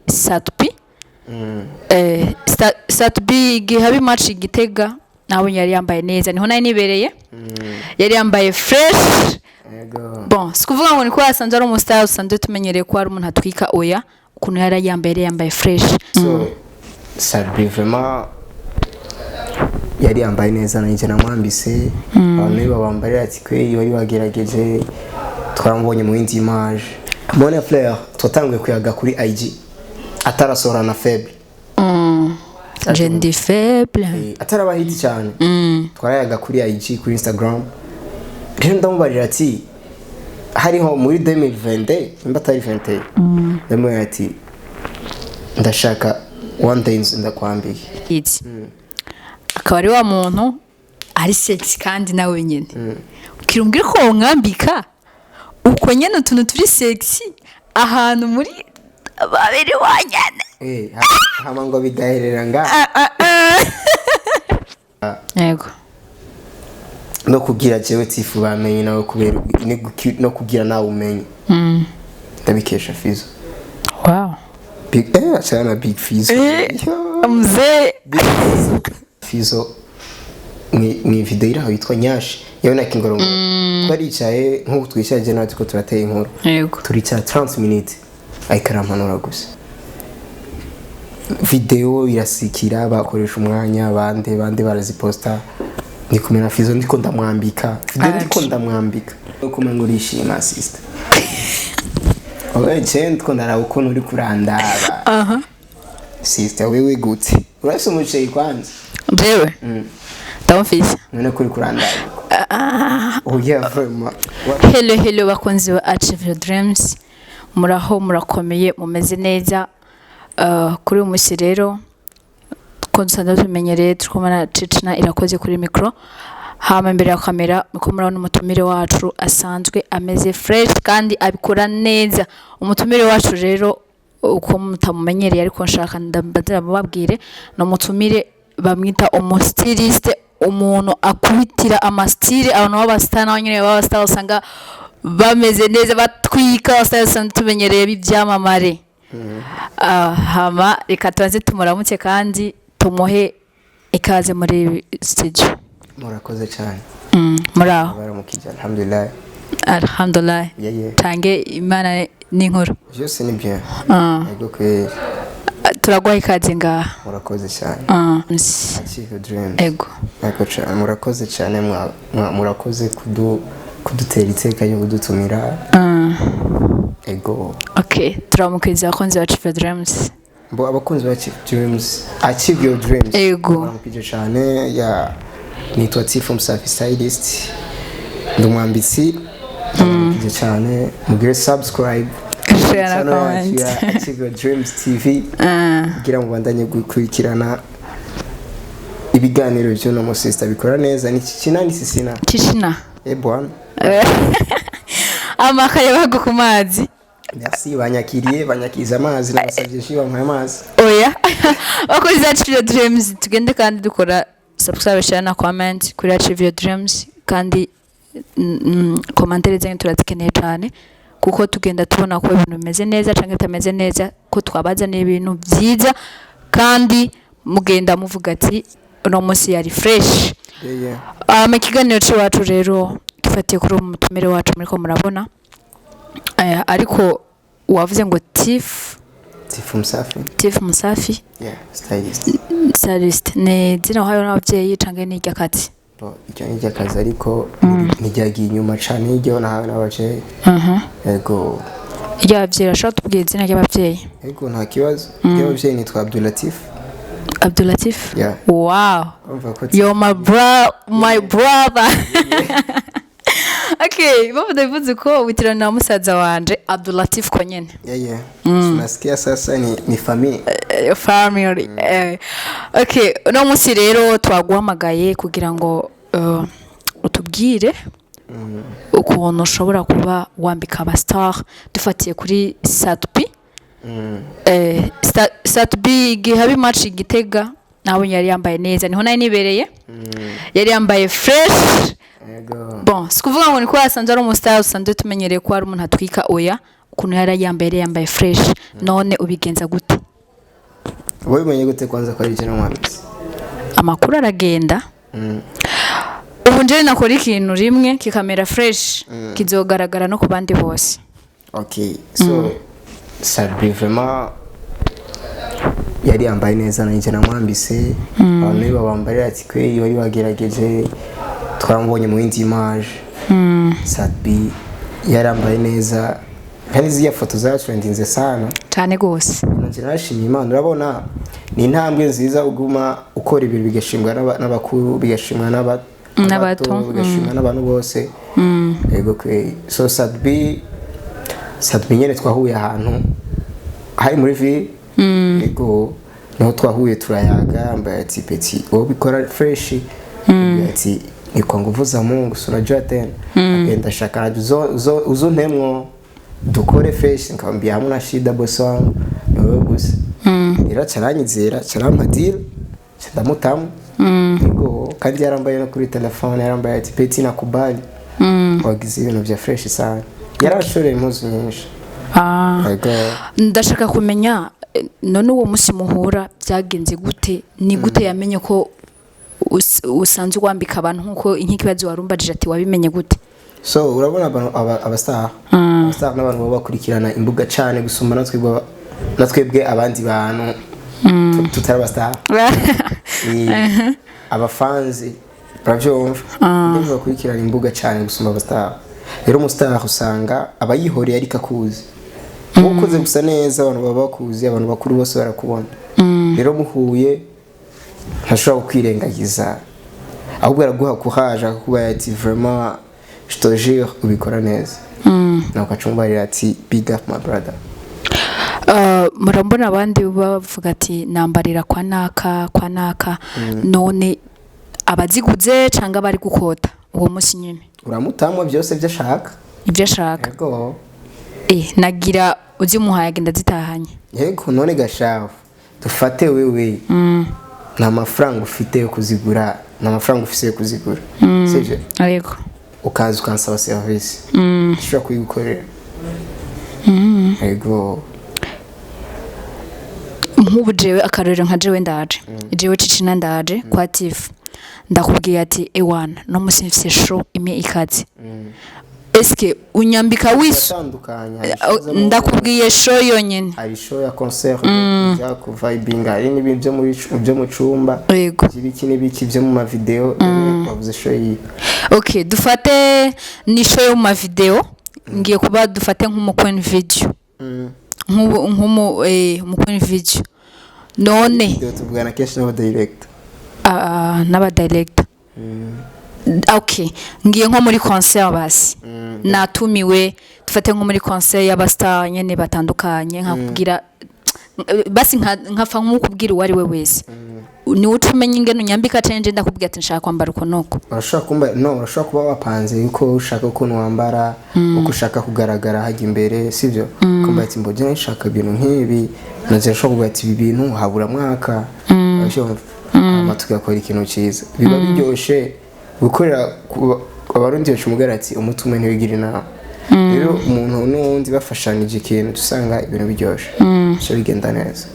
Satubi Satubi igihe haba match Gitega nawe yari yambaye neza niho nari nibereye yari yambaye fresh bon sikuvuga ngo niko yasanze ari umustar usanze tumenyereye ko ari umuntu atwika oya ukuntu yari yambaye fresh so Satubi vraiment yari yambaye neza nanjye namwambise abantu babambarira ati kwe yari bagerageje twarambonye mu yindi image Bonne Fleur twatanguye kuyaga kuri IG atarasora na faible je ndi faible atarabahiti cyane twarayaga kuri IG kuri Instagram rero ndamubarira ati hariho muri 2020 imba atari 20 ndamubwira ati ndashaka one day ndakwambike iki akaba ari wa muntu ari sexy kandi nawe nyene ukirumbwira ko mwambika uko nyene utuntu turi sexy ahantu muri babiri wanyane hama ngo bigaherera nga yego no kugira jewe tifu bamenye nawe kubera no kugira nawe umenye ndabikesha Fizo wow big achana big Fizo mzee Fizo ni video iraho yitwa Nyashi yabona kingorongo twaricaye nko twishaje natwe ko turateye inkuru yego turica 30 minutes ayikarampanura gusa video irasikira bakoresha umwanya bande baraziposta ni kumena Fizo ndiko ndamwambika video ndiko ndamwambika uko urishima sister oye ndiko ndara ukuntu uri kurandaba sister wewe gute urase umuceri kwanza jewe ndamufise none kuri kurandaba oh yeah vraiment hello bakunzi ba Achieve Your Dreams muraho murakomeye mumeze neza kuri umunsi rero ko dusanzwe tumenyereye tukomana Cicina irakoze kuri micro hama imbere ya kamera uko murabona umutumire wacu asanzwe ameze fresh kandi abikora neza umutumire wacu rero uko mutamumenyereye ariko nshaka ndabadira babwire no mutumire bamwita umustiliste umuntu akubitira amastile abantu b'abastar n'abanyene b'abastar usanga bameze neza batwika abastar tumenyereye bivyamamare hama reka tubanze tumuramutse kandi tumuhe ikaze muri studio murakoze cyane muraho baramukije alhamdulillah tange imana n'inkuru byose ni bien yego kwe turagwa ikaze ngaha murakoze cyane Achieve Your Dreams yego murakoze cyane murakoze kudutera iteka yo kudutumira ego okay turamukiza abakunzi ba Achieve Your Dreams bo abakunzi ba Achieve Your Dreams ego baramukije cyane ya nitwa Tifu Msafi stylist ndumwambitsi baramukije cyane mugire subscribe share na comment Achieve Your Dreams TV kugira ngo bandanye gukurikirana ibiganiro byo no sister bikora neza ni Cicina bwana amakaye bago ku mazi merci banyakiza amazi nabasabye shiba mu amazi oya bakoze Achieve Your Dreams tugende kandi dukora subscribe share na comment kuri Achieve Your Dreams kandi commentaire zanyu turazikeneye cyane kuko tugenda tubona ko ibintu bimeze neza cyangwa bitameze neza ko twabaza n'ibintu byiza kandi mugenda muvuga ati no munsi yari fresh ikiganiro cyacu rero dufatiye kuri umutumire wacu muri ko murabona ariko wavuze ngo Tifu Msafi stylist ne zina hayo n'abavyeyi canke n'ijya kati icyo n'ijya kazi ariko nijyagiye inyuma cyane y'ibyo nahawe n'abavyeyi yego y'abavyeyi ashaka tubwiye izina ry'abavyeyi yego nta kibazo y'abavyeyi nitwa Abdulatif yeah. Wow you're my brother okay baba ndavuze ko witirana na musaza wanje Abdulatif ko nyene tunasikia sasa ni family okay no musi rero twaguhamagaye kugira ngo utubwire ukuntu ushobora kuba wambika abastar dufatiye kuri Satubi Satubi igihe haba match Gitega nawe yari yambaye neza niho nari nibereye yari yambaye fresh bon sikuvuga ngo niko yasanze ari umustar usanze tumenyereye ko ari umuntu atwika oya ukuntu yari yambaye fresh none ubigenza gute wowe umenye gute kwanza ko ari Jena Mwambitse amakuru aragenda ubu nje nakora ikintu rimwe kikamera fresh kizogaragara no ku bandi bose okay so Sadbi vraiment yari yambaye neza na Jena Mwambitse abantu babambarira ati kwe yari bagerageje twamubonye mu yindi image Sadbi yarambaye neza kandi ziya foto za trendinze sana cyane gose nanje nashimye Imana urabona ni intambwe nziza uguma ukora ibintu bigashimwa n'abakuru bigashimwa n'abato bigashimwa n'abantu bose yego kwe so Sadbi nyene twahuye ahantu hari muri ville yego no twahuye turayaga ambaye ati petit wowe bikora fresh ati niko nguvuza Mungu unajua tena agenda shaka uzontemwo dukore fresh nkambia hamuna shida boss wangu niwe gusa ira caranyizera carampadira ndamutamu yego kandi yarambaye no kuri telefone yarambaye ati petit nakubali wagize ibintu bya fresh sana yarashoreye impuzu nyinshi ndashaka kumenya none uwo musi muhura byagenze gute ni gute yamenye ko usanzwe wambika abantu nkuko inkikibazo warumbajije ati wabimenye gute so urabona abastar n'abantu baba bakurikirana imbuga cyane gusumba natwebwe abandi bantu tutari abastar abafanzi baravyumva ndetse bakurikirana imbuga cyane gusumba abastar rero umustar usanga abayihoreye ariko akuzi ukoze gusa neza abantu baba bakuzi abantu bakuru bose barakubona rero muhuye ntashobora kwirengagiza ahubwo araguha courage akakuba ati vraiment je te jure ubikora neza nako acumbarira ati big up my brother murambona abandi bavuga ati nambarira kwa naka none abaziguze canga bari gukota uwo musi nyine uramutamwa byose byashaka ibyo ashaka yego nagira uzi muhaye agenda zitahanye yego none gashavu dufate wewe nta mafaranga ufite yo kuzigura nta mafaranga ufite yo kuzigura sije yego ukaza ukansaba service ushobora kuyigukorera yego nk'ubu jewe akarorero nka jewe ndaje jewe cicina ndaje kwa Tiff ndakubwiye ati ewana no musi mfise show imwe ikaze eske unyambika wisu ndakubwiye show yonyene ari show ya concert ya ku vibing ari n'ibintu byo mu cumba yego ibiki byo mu ma video bavuze show yi okay dufate ni show mu ma video ngiye kuba dufate nk'umukwen video umukwen video none tubwana kenshi n'aba direct n'aba direct okay ngiye nko muri concert basi natumiwe dufate nko muri concert y'abastar nyene batandukanye nkakubwira basi nkafa nk'ukubwira uwari we wese ni utumenye ingeno nyambika change ndakubwira ati nshaka kwambara uko nuko urashaka kuba wapanze yuko ushaka ukuntu wambara uko ushaka kugaragara hajya imbere sivyo kumba ati mboje nshaka ibintu nk'ibi naje nshaka kuvuga ati ibi bintu habura mwaka tugakora ikintu cyiza biba biryoshe gukorera abarundi bacu mugara ati umutume ntiwigira inama rero umuntu n'undi bafashanije ikintu dusanga ibintu biryoshe cyo bigenda neza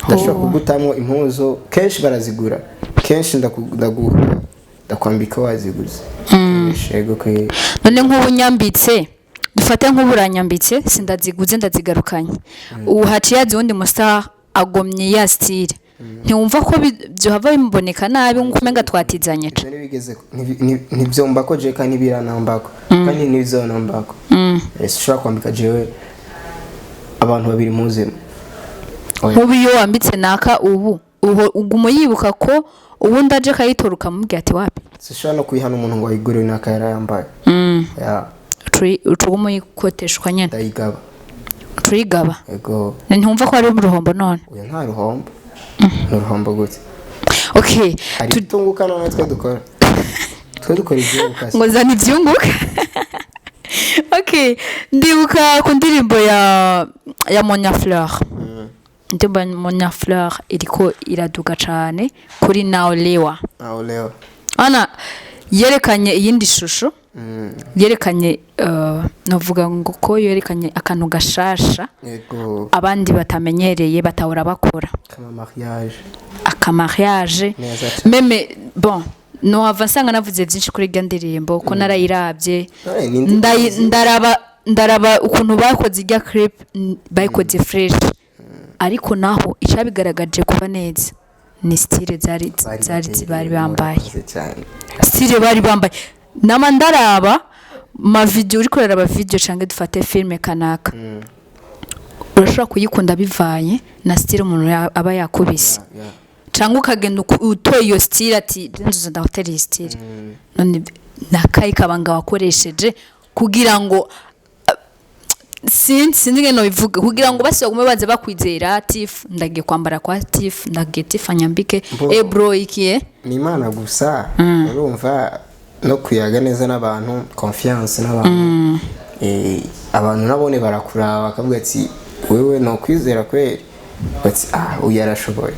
ndashobora kugutamwo impuzo kenshi barazigura kenshi ndakwambika waziguze yego kwe none nk'ubu nyambitse dufate nk'ubu uranyambitse sindaziguze ndazigarukanye ubu haciye undi mustar agomye ya style ntiwumva ko byo hava bimuboneka nabi nkuko umenga twatizanye cyane bigeze ntibyomba ko je kandi biranambako kandi nizonambako ushobora kwambika jewe abantu babiri muzima nk'ubu iyo wambitse naka ubu uguma yibuka ko ubundi aje kayitoruka mubwira ati wapi sishobora no kuyihana umuntu ngo ayigure naka yarayambaye utuguma yikoteshwa nyene ndayigaba turigaba yego ntumva ko ari mu ruhombo none uyu nta ruhombo n'uruhombo gute okay tunguka none twe dukora ibyunguka ngo zana ibyunguka okay ndibuka ku ndirimbo ya Monya Fleur ndirimbo ya Monya Fleur iriko iraduga cyane kuri Naolewa ana yerekanye iyindi shusho yerekanye navuga ngo ko yerekanye akantu gashasha yego abandi batamenyereye batahora bakora mariage meme bon no avansanga navuze byinshi kuri irya ndirimbo ko narayirabye ndaraba ukuntu bakoze irya clip bayikoze fresh ariko naho icabigaragaje kuba neza ni style bari bambaye style bari bambaye namandaraba ma video uri kuraraba video canke dufate filme kanaka urashobora kuyikunda bivaye na style umuntu aba yakubise canke ukagenda utoye iyo style ati nzuza ndahoteli style none nakayi kabanga wakoresheje kugira ngo sinzi ngeno bivuga kugira ngo basi bagume baze bakwizera Tiff ndagiye kwambara kwa Tiff ndagiye Tiff anyambike bro ikiye ni Imana gusa urumva no kuyaga neza n'abantu confiance n'abantu abantu nabone barakuraba bakavuga ati wewe no kwizera kweri bati uyarashoboye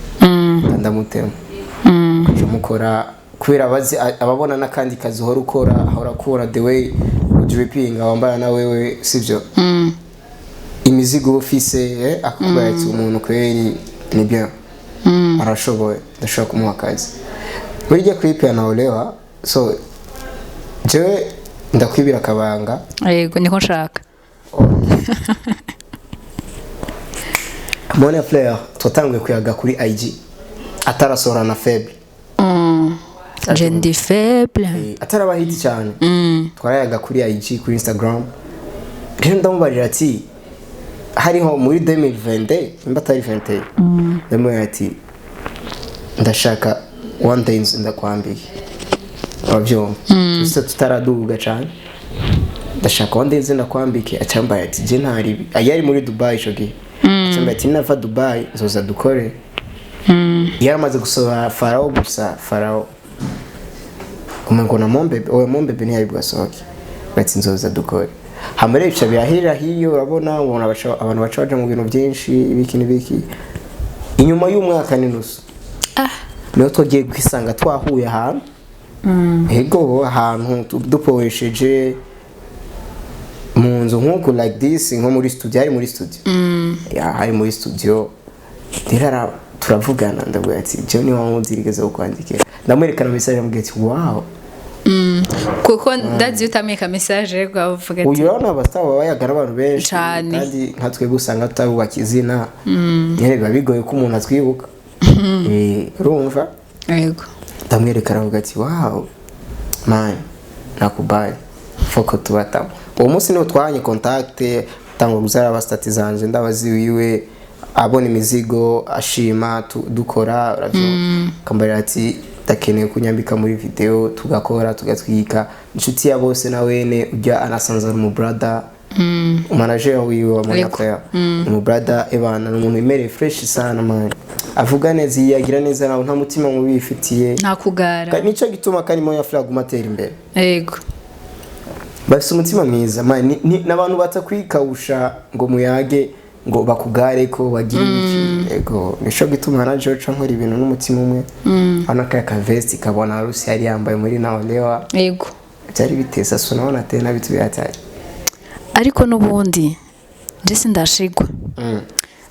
ndamutema cyo mukora kubera bazi ababona nakandi kazi hora ukora the way ujibipinga wambara na wewe sivyo imizigo office akubwira ati umuntu kweri ni bien arashoboye ndashaka kumuha kazi muri je clip yanaolewa so je ndakwibira kabanga yego niko nshaka Mone Fleur twatanguye kuyaga kuri IG atarasora na faible je ndi faible atarabahiti cyane twarayaga kuri IG kuri Instagram rero ndamubarira ati hariho muri 2020 imba atari 20 ndamubwira ati ndashaka one day ndakwambiye abavyo tutaraduga cyane ndashaka one day ndakwambike acambaye ati je ntari ayari muri Dubai shogi acambaye ati nava Dubai nzoza dukore yaramaze gusaba Farao gusa Farao kumengo na Mombebe ni yabwasohoke bati nzoza dukore hamere bica birahirira hiyo urabona abantu bacaje mu bintu byinshi ibiki nibiki inyuma y'umwaka n'inusu niho twagiye kwisanga twahuye ahantu ego ahantu duporesheje mu nzu nk'uko like this nko muri studio hari muri studio hari muri studio dirara turavugana ndabwira ati je ni wamuzirigeze ukwandikira ndamwerekana message amubwira ati wow kuko ndazi utameka message gwavuga ati uyu rana abastaba bayagara abantu benshi kandi nkatwe gusanga tutabubaka izina nyerega bigoye ko umuntu atwibuka urumva yego ndamwerekana avuga ati wow man nakubaye foko tubatamo uwo munsi niho twahanye contact tango guzara abastati zanje ndabazi wiwe abona imizigo ashima dukora uravyo kambarira ati takeneye kunyambika muri video tugakora tugatwika inshuti ya bose na wene ujya anasanza mu brother manager wiwe wa Monaco mu brother ebana n'umuntu imere fresh sana man avuga neza yagira neza nawe nta mutima mubi bifitiye nta kugara nico gituma kanimo ya flag matera imbere yego bafise umutima mwiza man n'abantu batakwikawusha ngo muyage ngo bakugare ko wagira iki ego nisho gituma na George nkora ibintu n'umutima umwe anaka ka vest kabona Rusi yari yambaye muri naolewa yego cyari bitesa sonona tena bitu yatari ariko nubundi je sindashigwa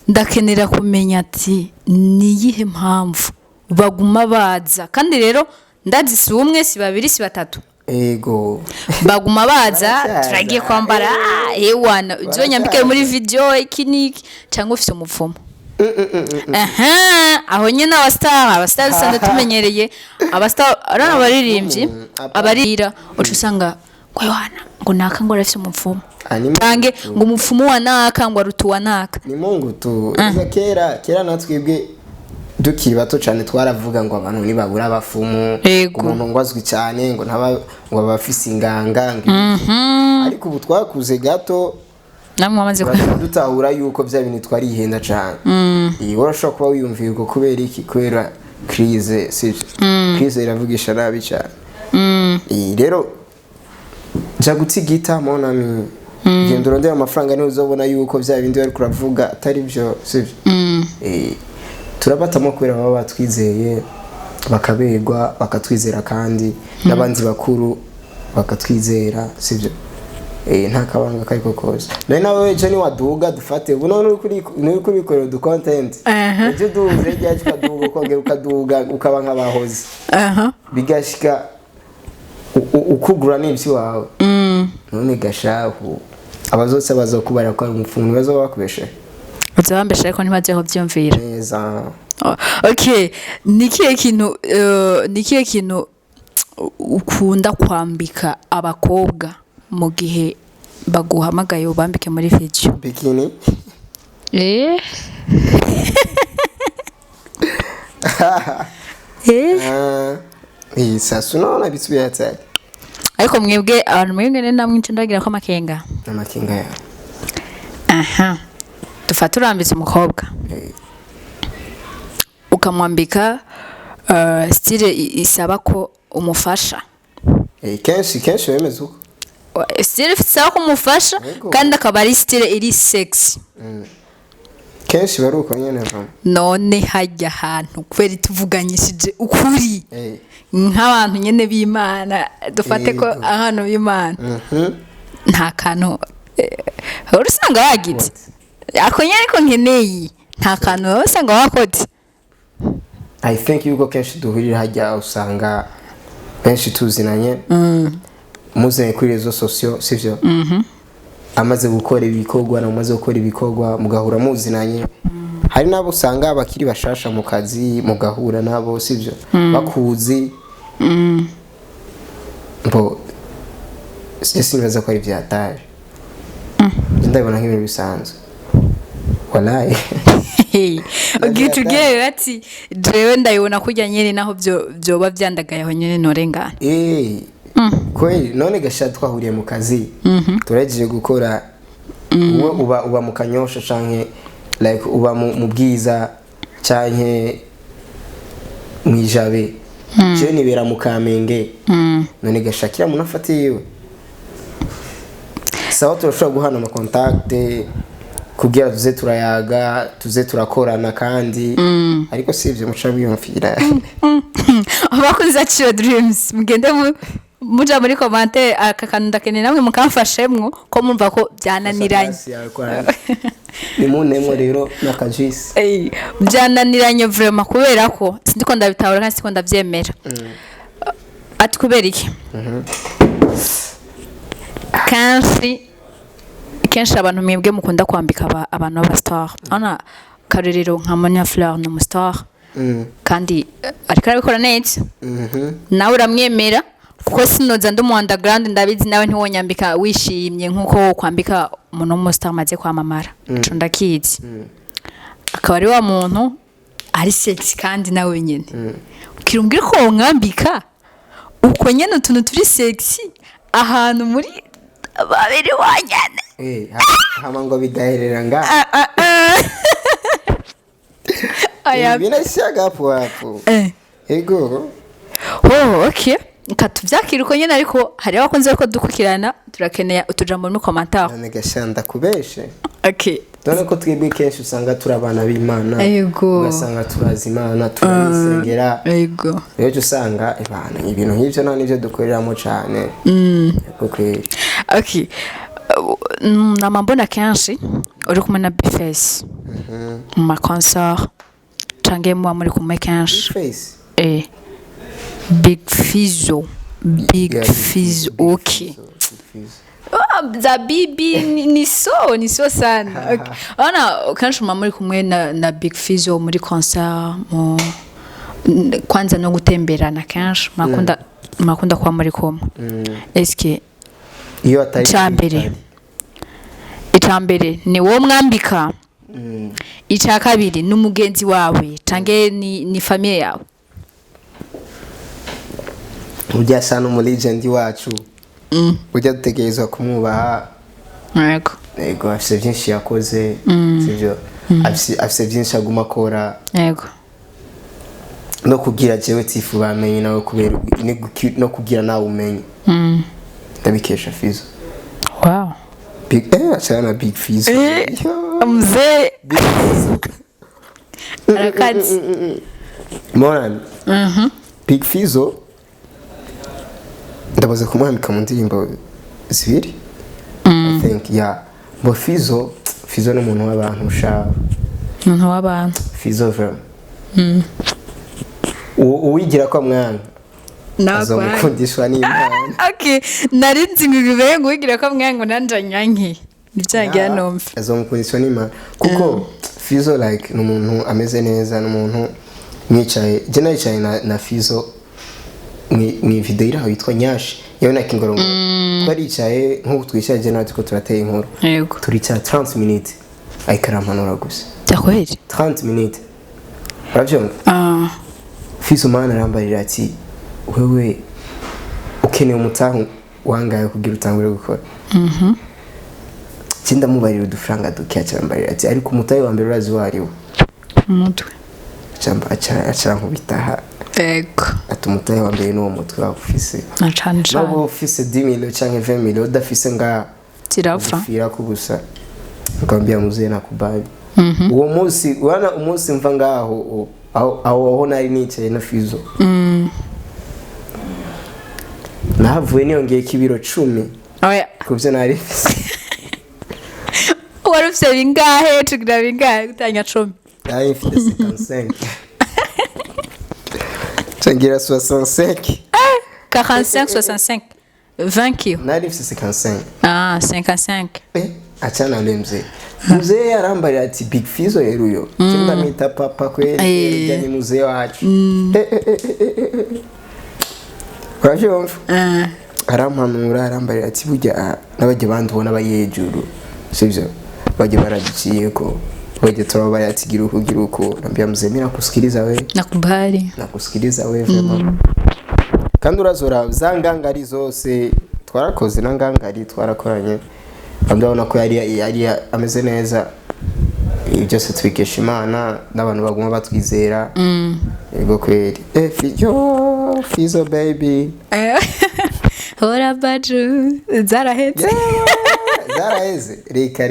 ndakenera kumenya ati niyihe mpamvu baguma baza kandi rero ndazi si umwe si babiri si batatu ego baguma baza turagiye kwambara ewana uzonyambike muri video ikiniki cyangwa ufite umupfumo aho nyine abastar sanda tumenyereye abastar arana baririmbyi abarira ucusanga ngo Yohana ngo naka ngo arafite umupfumo tange ngo umupfumo wa naka ngo arutuwa naka ni Mungu tu kera natwibwe dukiri bato cyane twaravuga ngo abantu ni babura abafumu umuntu ngwazwi cyane ngo ngo abafise inganga ariko ubu twakuze gato namwe amaze dutahura yuko bya bintu twarihenda cyane urashobora kuba wiyumviye uko kubera iki kubera crise crise iravugisha nabi cyane rero ja gutsigita monami gendo rondera amafaranga niho uzobona yuko bya bindi bari kuravuga atari byo sivyo turabatamo kubera baba batwizeye bakabegwa bakatwizera kandi n'abandi bakuru bakatwizera sivyo nta kabanga kariko kose nawe ejo ni waduga dufate ubu none uri kuri du content ejo duze ryaje kaduga ukongera ukaduga ukaba nk'abahoze bigashika ukugura n'ibyo wawe none gashahu abazose bazokubara ko umufungo bazo bakubeshe bazabambesha ariko ntibazeho byumvira neza. Okay, nikiye kintu ukunda kwambika abakobwa mu gihe baguhamagaye ubambike muri video? Bikini. Sasa unaona vitu vya hatari. Ariko mwebwe abantu mwebwe namwe ndagira ko amakenga. Amakenga ya. Dufata urambitse umukobwa. Ukamwambika style isaba ko umufasha. Kenshi wemeze uko. Style isaba ko umufasha kandi akaba ari style iri sexy. Kenshi baruko nyene vamo. None hajya ahantu kweri tuvuganyishije ukuri. Nk'abantu nyene b'Imana dufate ko ahantu b'Imana. Nta kantu urusanga wagize. Ako nyene ko nkeneye nta kantu usanga wakoze. I think yuko kenshi duhurira hajya usanga benshi tuzinanye muzanye kuri rezo sosio sivyo amaze gukora ibikorwa na umaze gukora ibikorwa mugahura muzinanye hari nabo usanga bakiri bashasha mu kazi mugahura nabo sivyo bakuzi bo sisi nibaza ko ari vyataje ndabona nk'ibintu bisanzwe wallahi Ugitugere ati jewe ndayibona kujya nyene naho byoba byandagaye aho nyene norengana. Kweli none gasha twahuriye mu kazi turageje gukora uba mu kanyosha canke like uba mu bwiza canke mwijabe je nibera mu Kamenge none gashakira munafatiwe sawa turashobora guhana ama contact kugira tuze turayaga tuze turakorana kandi ariko sivyo muca biyumvira abakunze Achieve Dreams mugende muja muri commentaire akakanda kene namwe mukamfashemwo ko mumva ko byananiranye nimunemo rero nakajisi byananiranye vraiment kubera ko sindiko ndabitahura kandi sindiko ndavyemera ati kubera iki kenshi abantu mwebwe mukunda kwambika abantu b'abastar ana karerero nka Monia Fleur ni umustar kandi ariko arabikora neza nawe uramwemera kuko sinoza ndo mu underground ndabizi nawe ntiwonyambika wishimye nkuko kwambika umuntu w'umustar amaze kwamamara ico ndakizi akaba ari wa muntu ari sexy kandi nawe nyene ukirumbwira ko mwambika uko nyene utuntu turi sexy ahantu muri babiri wanyane hama ngo bigaherera nga binashaga hapo ego okay katuvyakira uko nyene ariko hari abakunze ko dukukirana turakeneye utujambo mu commentaire negashanda kubeshe okay dore ko twebwe kenshi usanga turabana b'Imana ugasanga turazi Imana turisengera ego rero usanga ibana ibintu nk'ivyo none nivyo dukoreramo cyane okay namambona kenshi uri kumwe na Bface mu ma concert cange muri kumwe kenshi Big Fizzo okay za bibi ni so sana okay. Ana kanshi muri kumwe na Big Fizzo muri concert kwanza no gutemberana kanshi makunda kwa muri koma eske iyo atari itambere ni wo mwambika icya kabiri n'umugenzi wawe cange ni famille yawe ujya sana mu legend wacu ujya dutegerezwa kumwubaha yego afise byinshi yakoze sivyo afise byinshi aguma akora yego no kugira jewe tifu bamenye nawe kubera no kugira nawe umenye ndabikesha Fizzo wow sana Big Fizzo mzee arakati Morani Big Fizzo ndabaza kumwambika mu ndirimbo zibiri I think bo Fizzo ni umuntu w'abantu ushaka umuntu w'abantu Fizzo vraiment uwigira ko mwana azomukundishwa n'Imana. Okay, narinzi ngibeye ngo wigira ko mwango nanjanyanki nivyangira nomve azomukundishwa n'Imana kuko Fizzo like n'umuntu ameze neza n'umuntu mwicaye je nayicaye na Fizzo ni video iraho yitwa Nyashi yewe na Kingorongo twaricaye nk'uko twishaje natwe ko turateye inkuru yego turicara 30 minutes ayikarampanura gusa cyakweri 30 minutes uravyumva Fizzo mana arambarira ati wewe ukeneye umutahu wangaye kugira utangure gukora Cinda mubarira udufaranga duke cyambarira ati ariko umutayi wa mbere urazi wariwe umutwe cyamba acara nkubitaha yego ati umutayi wa mbere n'uwo mutwe wafise nacane nabo ufise 10,000 cyangwa 20,000 udafise nga tirapfa fira kubusa ngambia muze nakubali uwo munsi wana umunsi mva ngaho aho nari nicaye na Fizzo nahavuye niyongeye kibiro 10 oya kuvyo nari warufise bingahe tugira bingahe gutanya 10 nari mfite 55 Changira 65 45 65 20 kilos nari mfite 55 55 achana lemze mzee arambarira ati Big Fizzo yeruyo cyangwa mita papa kweli yani mzee wacu Urashobora arampanura arambarira ati burya nabajye bandubona bayejuru sivyo bajye baragiciye ko bajye turabara ati giruko nambia mzee mimi nakusikiliza wewe nakusikiliza wewe vraiment kandi urazora zangangari zose twarakoze nangangari twarakoranye kandi urabona ko yari ameze neza byose twikesha Imana n'abantu baguma batwizera yego kweli Fizzo baby hora baju zarahetse reka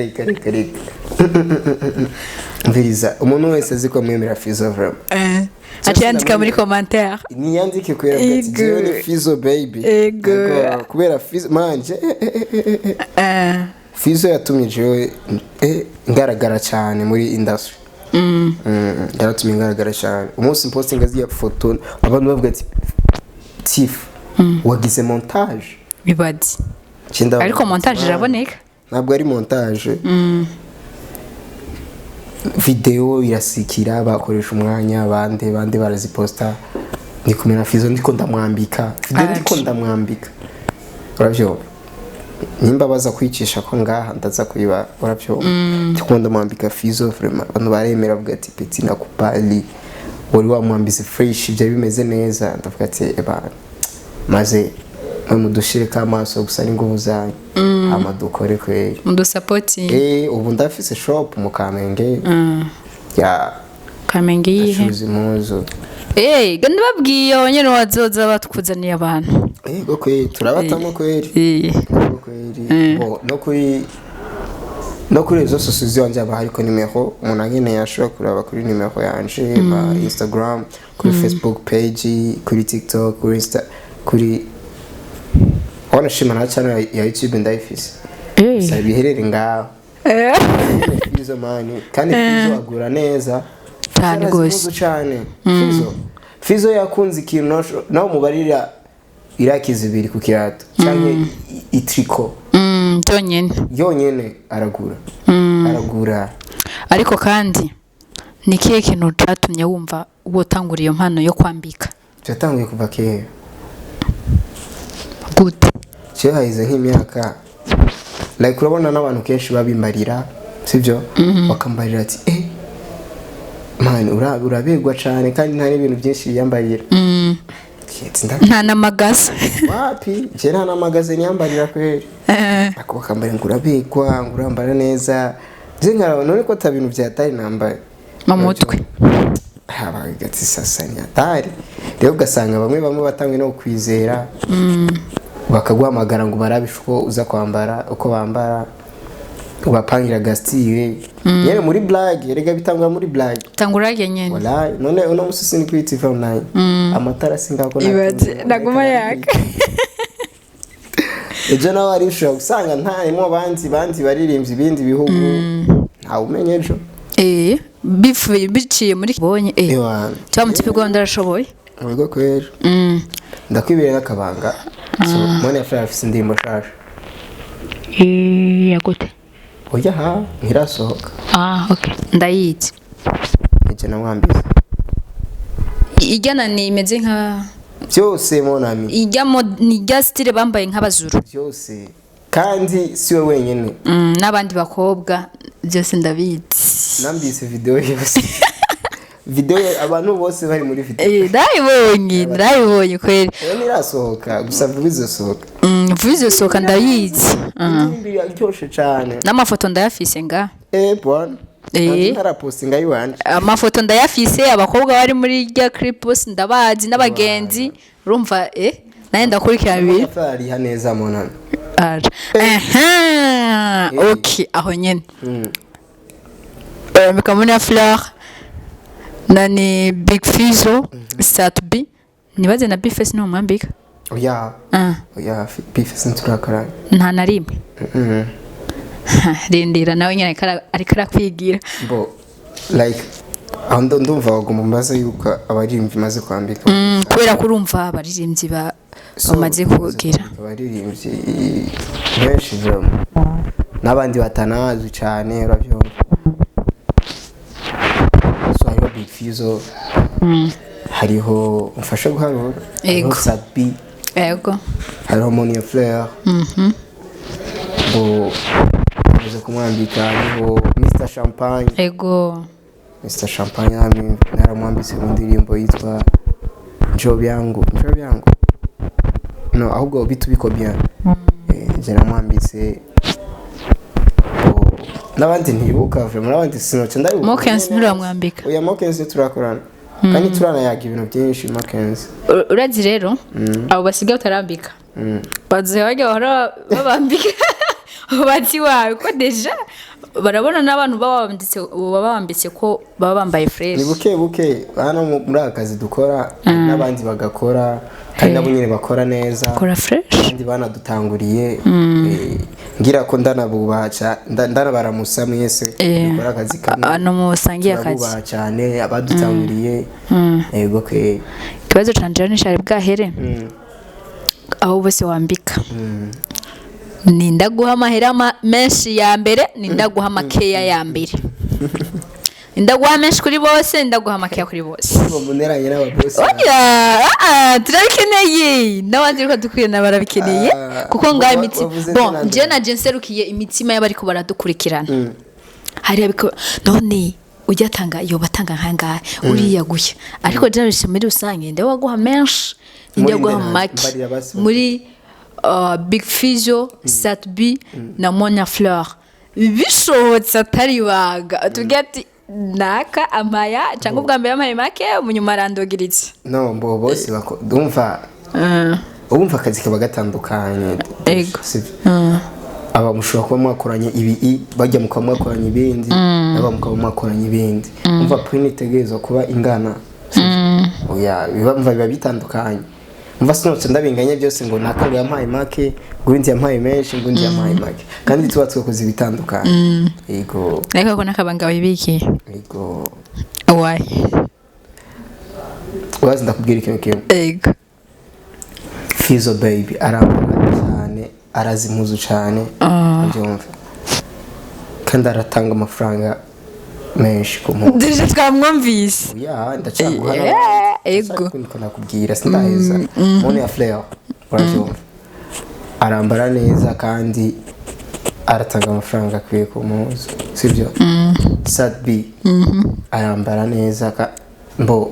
mviriza umuntu wese azi ko mwemera Fizzo vraiment atiyandika muri commentaire niyandike kwera ati Fizzo baby kubera Fizzo manje Fizzo yatumye jewe ngaragara cyane muri industry yaratumye ngaragara cyane umunsi posting aziya photo abantu bavuga ati Tiff wagize montage bibadi ariko montage iraboneka ntabwo ari montage video irasikira bakoresha umwanya bande baraziposta ni kumena Fizzo ndiko ndamwambika urabyo nimba baza kwicisha ko ngaha ndaza kuyiba urabyo ndikunda mwambika Fizzo vraiment abantu baremera bavuga ati petit nakubali wari wamwambize fresh ibyo bimeze neza ndavuga ati maze mudushire kamaso gusa n'inguvu zanyu amadukore kweli mudusupporting ubu ndafise shop mu Kamenge ya Kamenge yihe muzo ganda babwiye abanyene wazoza batukuzaniye abantu go kweli turabatamo kweli no kuri izo sosiyo yanje aba hariko nimero umuntu nyene yashobora kuraba kuri nimero yanje ba Instagram kuri Facebook page kuri TikTok kuri Insta kuri ona shima na channel ya YouTube ndayifise sai biherere ngaho Fizzo mani kandi Fizzo agura neza cyane gose cyane Fizzo yakunze ikintu naho mubarira irakiza ibiri ku kirato cyane itriko yonyene aragura ariko kandi ni kihe kintu cyatumye wumva wotangura iyo mpano yo kwambika cyatanguye kuva kera gute cyo haize nk'imyaka like urabona n'abantu kenshi babimbarira sivyo bakambarira ati man urabegwa cyane kandi nta n'ibintu byinshi yambarira nta namagaza wapi je nta namagaza nyambarira kweli ako bakambara ngurabegwa ngurambara neza je nkara none ko tabintu byatari nambaye mamutwe habagati sasa ni atari rero ugasanga bamwe batangwe no kwizera bakaguhamagara ngo barabishuko uza kwambara uko bambara ubapangira gastire nyene muri blague erega bitangwa muri blague tangurage nyene wallahi none uno musisi ni kuri TV online amatara singako naguma yaka ejo nawe ari ushobora gusanga ntarimo banzi baririmbye ibindi bihugu ntawe umenye ejo bifuye biciye muri bonye cyangwa mu kigo ndarashoboye ubwo kwera ndakwibere n'akabanga so mone afite afise indirimbo shasha yagute oya ha ntirasohoka okay ndayitse ejo namwambise ijyana ni imeze nka byose monami ijya style bambaye nk'abazuru byose kandi siwe wenyene n'abandi bakobwa byose ndabizi nambise video yose video abantu bose bari muri video ndayibonye kweli nirasohoka gusa vubizosohoka vubizosohoka ndayizi cyoshe cyane n'amafoto ndayafise nga bwana ntarapostinga yiwanje amafoto ndayafise abakobwa bari muri rya clip bose ndabazi n'abagenzi urumva naye ndakurikira bibiri ari haneza monana okay aho nyene Kamuna Fleur nani Big Fizzo Sat B nibaze na Bifes no mwambika oya Bifes nturakara nta na rimwe rindira nawe nyene ariko arakwigira bo like ando ndumva bagomba mbaza yuko abaririmbyi maze kwambika kubera kurumva abaririmbyi bamaze kugira abaririmbyi benshi n'abandi batanazi cyane urabyumva hariho Big Fizzo hariho umfasha guharura hariho Sat B hariho Monia Fleur bo uze kumwambika hariho Mr Champagne Mr Champagne naramwambitse mu ndirimbo yitwa Job yangu no ahubwo bitubiko bien je namwambitse n'abandi ntibuka vraiment n'abandi sinoce ndabibuka Mokens nturamwambika oya Mokens turakorana kandi turanayaga ibintu byinshi Mokens urazi rero abo basigaye utarambika baze bajya bahora babambika bati wawe ko deja barabona n'abantu babambitse ko baba bambaye fresh ni buke hano muri akazi dukora n'abandi bagakora kandi nabo nyine bakora neza bakora fresh kandi banadutanguriye ngira ko ndanabubaca ndanabaramusa mwese dukora akazi kamwe ano musangiye akazi babubaca cyane abadutanguriye yego ke kibazo canje n'ishari bwahere aho bose wambika ninda guha amahera menshi ya mbere ninda guha makeya ya mbere ninda guha menshi kuri bose ninda guha makeya kuri bose muneranye n'ababosi oya turabikeneye n'abandi riko dukwiye barabikeneye kuko ngaye imiti bon je na jenserukiye imitsima y'abari ko baradukurikirana hari abiko none ujya tanga yo batanga nkanga uriya gushya ariko je muri rusange ndawa guha menshi ninda guha make muri Big Fizzo Sat B na Monia Fleur bishobotse atari baga tugati naka amaya cyangwa ubwa mbere amaye make umunyuma arandogiritse no mbo bose ndumva ubumva akazi kaba gatandukanye aba mushobora kuba mwakoranye ibi bajya mukaba mwakoranye ibindi naba mukaba mwakoranye ibindi umva print tegezo kuba ingana oya biba bitandukanye umva sinotse ndabinganye byose ngo naka yampaye make gundi yampaye menshi gundi yampaye make kandi tubatwe kuzi bitandukanye yego reka ko nakabanga wibiki yego why wazi ndakubwira ikintu kimwe yego Fizzo baby arambara cyane arazimuzu cyane byumva kandi aratanga amafaranga menshi ku muntu ndije twamwumvise ya ndacaguha ego kuko nakubwira sindaheza Monia Fleur urabyumva arambara neza kandi aratanga amafaranga akwiye ku muntu sibyo Sat B arambara neza mbo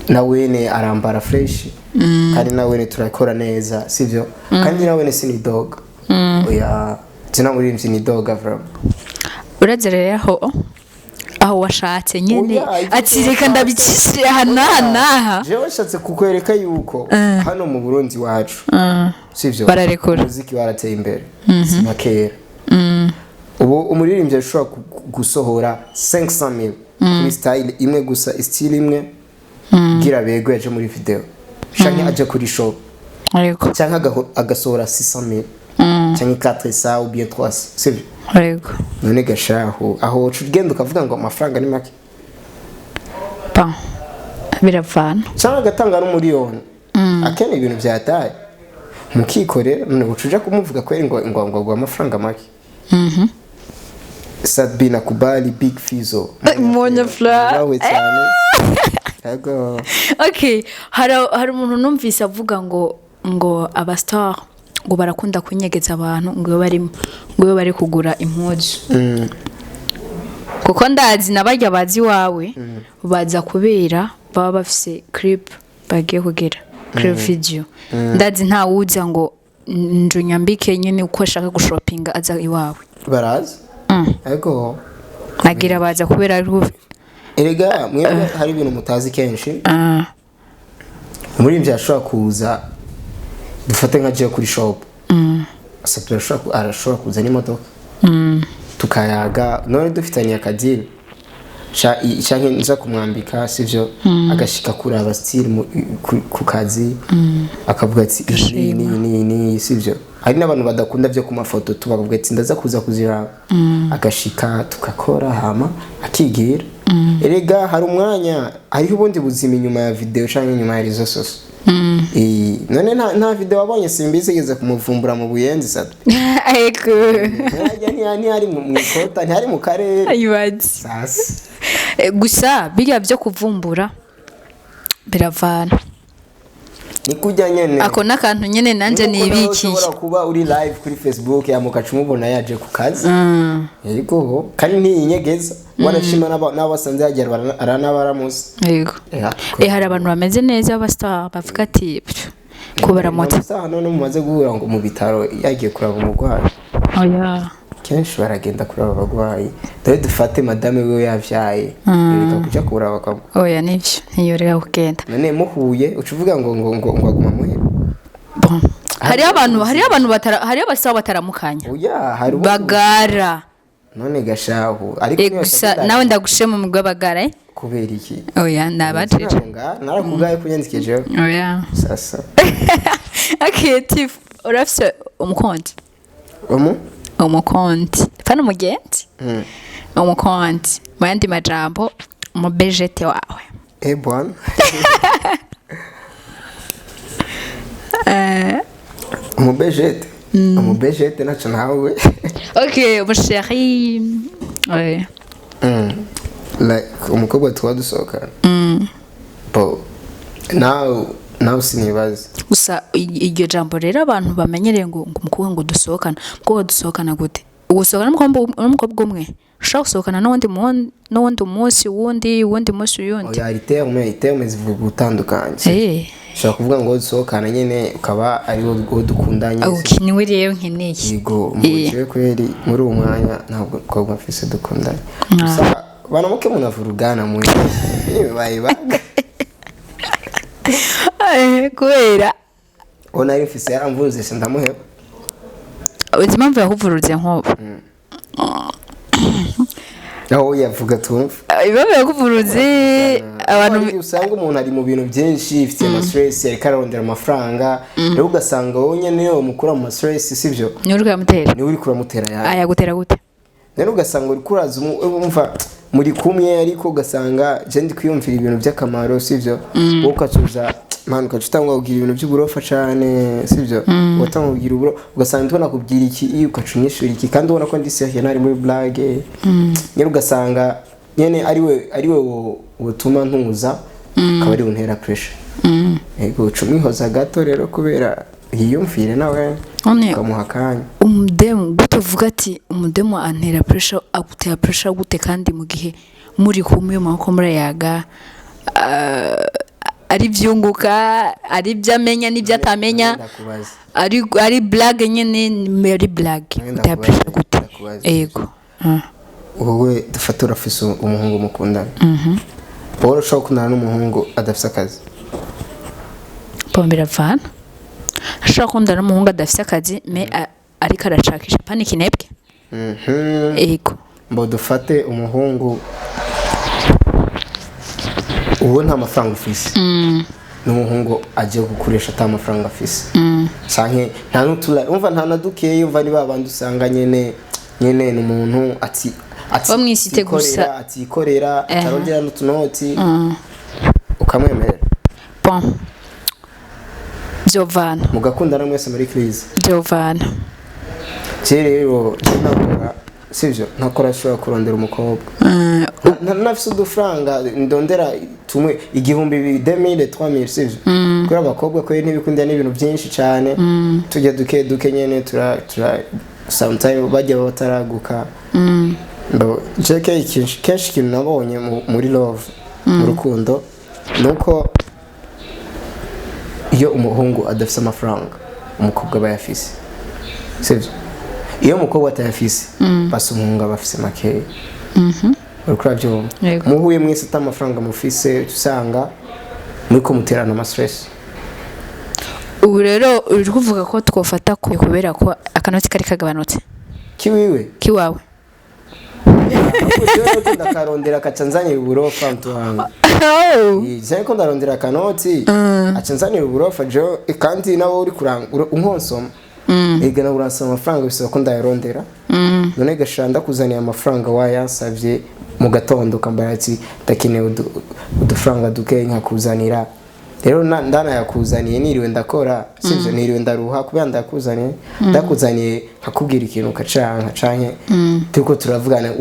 nawene arambara fresh kandi nawene turakora neza sibyo kandi nawene sini dog oya tina muri ni dog avram urazerera aho washatse nyene ati reka ndabikisire hanaha je washatse kukwereka yuko hano mu Burundi wacu sivyo bararekura muziki warateye imbere simakera ubu umuririmbyi ashobora gusohora 500,000 kuri style imwe gusa, style imwe gira bego yaje muri video canke aje kuri shop yego canke agasohora 600,000 canke 400 ou bien 300, sivyo? yego none gashaho aho ugenda ukavuga ngo amafaranga ni make pa biravana cyangwa agatanga n'umuriyoni akeneye ibintu byataye mukikorera none ucuja kumuvuga kweri ngo amafaranga make. Sabina Kubali, Big Fizzo Monya Fla wawe cyane yego. Okay, hari umuntu numvise avuga ngo abastar ngo barakunda kunyegeza abantu ngo bari kugura impuzu kuko ndazi nabarya bazi wawe baza kubera baba bafise clip bagiye kugira clip video ndazi nta wuza ngo njunyambike nyene uko ashaka gushopinga aza iwawe barazi yego nagira baza kubera erega mwebwe hari ibintu mutazi kenshi muri ivyo ashobora kuza dufate nka je kuri shop arashobora kuza n'imodoka tukayaga none dufitanye akadiri canke nza kumwambika sivyo agashika kuri abastyle ku kazi akavuga ati ni sivyo. Hari n'abantu badakunda byo ku mafoto tubavuga ati ndaza kuza kuzira agashika tukakora hama akigira erega hari umwanya hariho ubundi buzima inyuma ya video canke inyuma ya rezo soso none nta video wabonye simbizi igeze kumuvumbura mu Buyenzi sato ego ni hari mu ikota ni hari mu karere ayibazi sasa gusa biga byo kuvumbura biravana ni kujya nyene ako nakantu nyene nanje nibikiye ushobora kuba uri live kuri Facebook yamukaca umubona yaje ku kazi yego kandi ni inyegeza warashima n'abasanze yagera aranabaramuzi yego hari abantu bameze neza abastar bavuga ati kubera moto none mumaze guhura ngo mu bitaro yagiye kuraba umugwayi oya kenshi baragenda kuraba abagwayi dore dufate madame we yavyaye reka kuja kuraba kwa oya nivyo ntiyorera kugenda none muhuye ucuvuga ngo aguma muhera bon hari abantu abasaba bataramukanya oya hari bagara none gashaho ariko gusa nawe ndagushema mu bagara kubera iki oya nabaje narakugaye kunyandikije oya sasa okay tif urafise umukonti umukonti fana umugenzi umukonti mu yandi majambo umubejete wawe bwana umubejete naco nawe okay umusheri like umukobwa tuba dusohokana bo nawe sinibaza gusa iryo jambo rero abantu bamenyereye ngo umukobwa ngo dusohokana gute ugusohokana n'umukobwa umwe ushaka gusohokana n'uwundi munsi wundi oya iterme zivuga gutandukanye ushaka kuvuga ngo dusohokana nyene ukaba ari wo dukundanye niwe rero nkeneye yego muje kweri muri uwo mwanya ntabwo twagwa mfise dukundanye gusa banamuke munavurugana mu bayibaga kubera ona ari mfise yaramvuze se ndamuheba uzi impamvu yakuvuruze nk'ubu aho yavuga tumva impamvu yakuvuruze abantu usanga umuntu ari mu bintu byinshi ifite ama stress ariko ararondera amafaranga rero ugasanga wowe nyene yo mukura mu stress sivyo ni uri kuramutera ayagutera gute rero ugasanga uri kuraza umva muri kumwe ariko ugasanga je ndi kwiyumvira ibintu by'akamaro sivyo wowe ukacuza man ukacutangwa kugira ibintu by'uburofa cyane sivyo watanga kugira uburo ugasanga tubona kubwira iki iyo ukacunyishura iki kandi ubona ko ndi serious nari muri blague nyene ugasanga nyene ari we wotuma ntuza akaba ari untera pressure ego cumwihoza gato rero kubera yiyumvire nawe ukamuha kanya umudemu gutuvuga ati umudemu antera pressure agutera pressure gute kandi mu gihe muri kumwe mu mako murayaga ari byunguka ari byamenya n'ibyo atamenya ari blague nyene ari blague utera pressure gute ego wowe dufata urafise umuhungu mukundana wowe ushaka kundana n'umuhungu adafise akazi pombera vana ashaka kundana n'umuhungu adafise akazi me ariko arashakisha pani kinebwe ego mbo dufate umuhungu uwo nta mafaranga ufise n'umuhungu agiye gukoresha ata mafaranga afise canke nta n'utula umva nta nadukeye umva ni babandi usanga nyene n'umuntu ati bamwisite gusa atikorera atarongera n'utunoti ukamwemerera bon Giovanna mugakundana mwese muri crise Giovanna rero nakora sivyo nakora ashobora kurondera umukobwa nafise udufaranga ndondera tumwe igihumbi 2000 3000 sivyo kuri abakobwa ko ntibikundira n'ibintu byinshi cyane tujya duke nyene tura sometimes bajya bataraguka kenshi ikintu nabonye muri love mu rukundo nuko iyo umuhungu adafise amafaranga umukobwa aba yafise sivyo iyo umukobwa atayafise basa umuhungu aba afise makeya urukura byo muhuye mwese atamafaranga mufise usanga muriko muterana ama stress ubu rero uri kuvuga ko twofata kubera ko akanoti kari kagabanutse kiwawe ndakarondera kacanzanira uburofa mtuhanga ko ndarondera akanoti acanzanira uburofa jo kandi nawe uri kuranga unkonsoma ega nawe uransaba amafaranga bisaba ko ndayarondera none gashanda kuzaniye amafaranga wayansavye mu gatondo kambara ati ndakeneye udufaranga duke nkakuzanira rero ndanayakuzaniye niriwe ndakora sivyo niriwe ndaruha kubera ndakuzaniye nkakubwira ikintu ukacanka canke turiko turavugana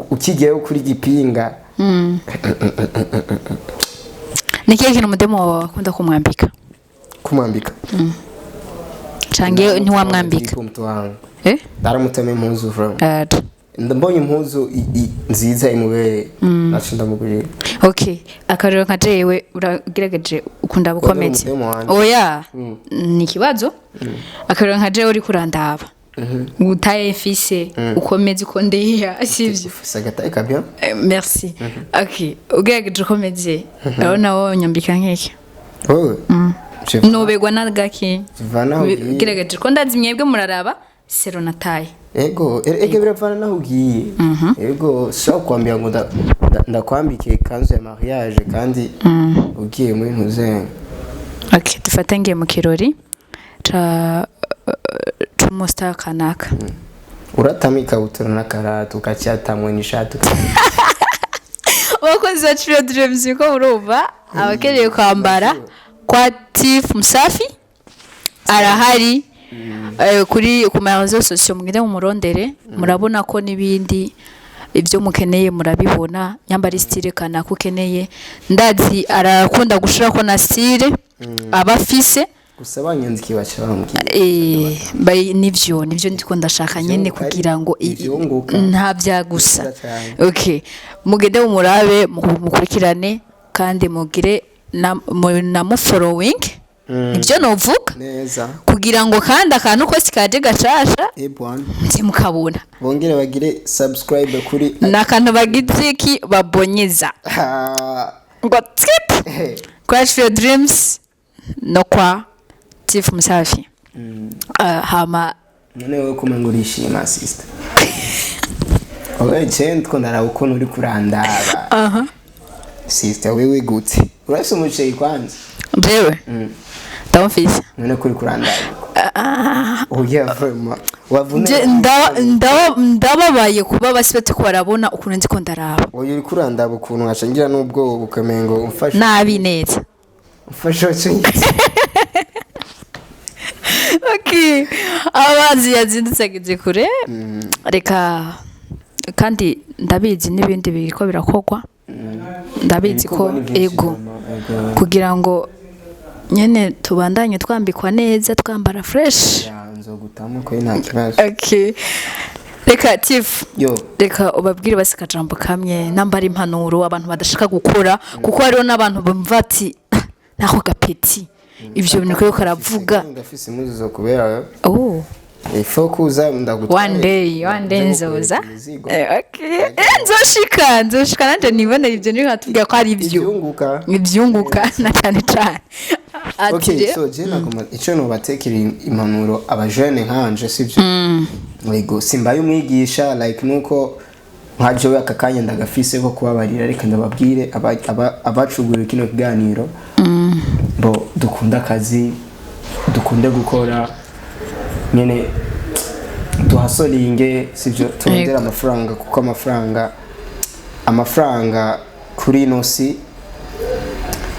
ukigiyeho kuri gipinga ni kihe kintu mudemo wawe akunda kumwambika cange ntiwamwambika ndaramutema impuzu mbonye impuzu nziza imubereye nacu ndamugurira okay akarero nka jewe uragerageje ukunda bukomeze oya ni kibazo akarero nka jewe uri kurandaba utaye fise ukomeze ukondeya sivyo sagata kabya merci okay ugerageje ukomeze aho nawo nyambika nkeke nobegwa nagaki ugerageje ko ndazi mwebwe muraraba sero nataye ego biravana naho ugiye ego so kwambia ngo ndakwambike kanzu ya mariage kandi ugiye muri ntuze okay dufate ngiye mu kirori tumusta kanaka uratamika utura nakaratu ukacyatamwe n'ishati wakoze za children's ko urumva abakeneye kwambara kwa Tiff Msafi arahari kuri ku marezo social mugende mu murondere murabona ko nibindi ibyo mukeneye murabibona nyambari style kana kukeneye ndazi arakunda gushira ko na style abafise gusa banyanziki bacabambye nivyo ndiko ndashaka nyene kugira ngo nta byagusa okay mugende mu murabe mukurikirane kandi mugire na mu following ibyo novuga neza kugira ngo kandi akantu ko sikaje gashasha mukabona bongere bagire subscribe kuri nakantu bagiziki babonyeza ngo skip Crash for Dreams no kwa Tiff Msafi hama none we kumengurishima sister owe chend ko ndara ukuntu uri kurandaba sister wewe gute urase umuceri kwanza jewe ndamufise none kuri kurandaba oya vrema wavune ndababaye kuba basibete ko barabona ukuntu nzi ko ndaraba oya uri kurandaba ukuntu washangira n'ubwo bukamengo umfashe nabi neza umfashe cyo okay abazi yazindutse ageze kure reka kandi ndabizi n'ibindi biriko birakogwa ndabizi ko ego kugira ngo nyene tubandanye twambikwa neza twambara fresh nzogutamo ko nta kibazo okay reka Tiff reka ubabwire basika jambo kamye nambara impanuro abantu badashaka gukora kuko hariho n'abantu bumva ati nako gapeti ibyo bintu ko karavuga ndafise impuzu zo kubera ifo kuza ndagutwara one day nzoza okay nzoshika nanje nibona ibyo ni hatubwira ko ari ibyunguka na cyane cyane okay so je nakoma ico no batekera impanuro abajene nkanje sivyo yego simbaye umwigisha like nuko nkaje we akakanya ndagafise ko kubabarira reka ndababwire abacugura kino kiganiro bo dukunda akazi dukunde gukora nyene tuhasoringe sivyo turondera amafaranga kuko amafaranga kuri nosi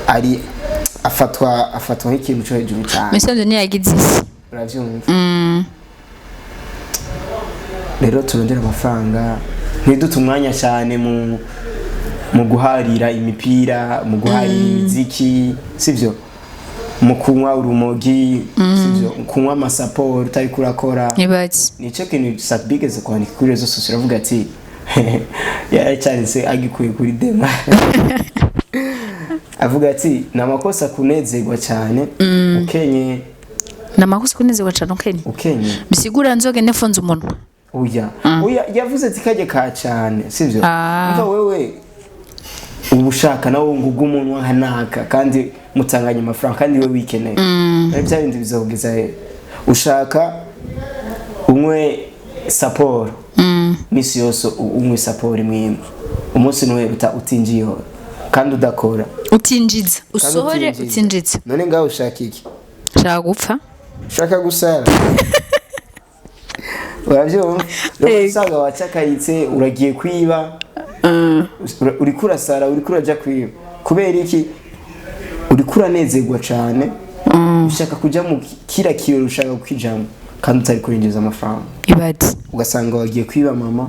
ari afatwa nk'ikintu cyo hejuru cyane misanzu ni yagize isi uravyumva rero turondera amafaranga ntidute umwanya cyane mu guharira imipira mu guharira imiziki sivyo mu kunywa urumogi sivyo kunywa amasaporo utari kurakora nico kintu sabigeze kwandika kuri rezo sosiyete avuga ati yaracyanditse agikuye kuri dema avuga ati namakosa kunezerwa cyane ukenye namakosa kunezerwa cyane ukenye bisigura nzoge nefunze umunwa oya yavuze ati kaje ka cyane sivyo umva wewe ubushaka nawo ngugu umunwa hanaka kandi mutanganya amafaranga kandi we wikeneye bya bindi bizogeza ushaka umwe support misi yose umwe support mwimwe umunsi n'we utinjiye kandi udakora utinjiza usohore utinjiza none ngaho ushaka iki shaka gupfa ushaka gusara uravyumva usanga wacakayitse uragiye kwiba uri kurasara uri kuraja kwiba kubera iki uri kuranezerwa cyane ushaka kujya mu kira kiyo ushaka kwijamo kandi utari kurinjiza amafaranga ibati ugasanga wagiye kwiba mama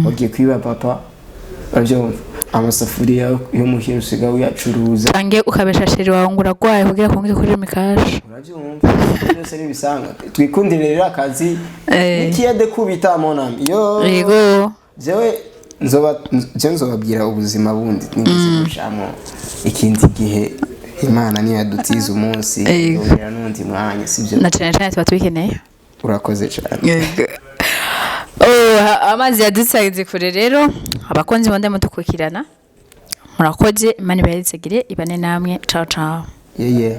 wagiye kwiba papa uravyumva amasafuriya yo muhira usiga uyacuruza tange ukabesha sheri wawe ngura gwaye kugira konge kuri mikaje uravyumva byose ni bisanga twikundire rero akazi ikiyade kubita monam yo yego jewe nzobabwira ubuzima bundi ngize gushamo ikindi gihe Imana niyo yadutiza umunsi yongera n'undi mwanya sivyo na cyane tuba tubikeneye urakoze cyane amazi yadusagize kure rero abakonzi bonde mutukukirana murakoze Imana ibayitsegire ibane namwe ciao ciao yeah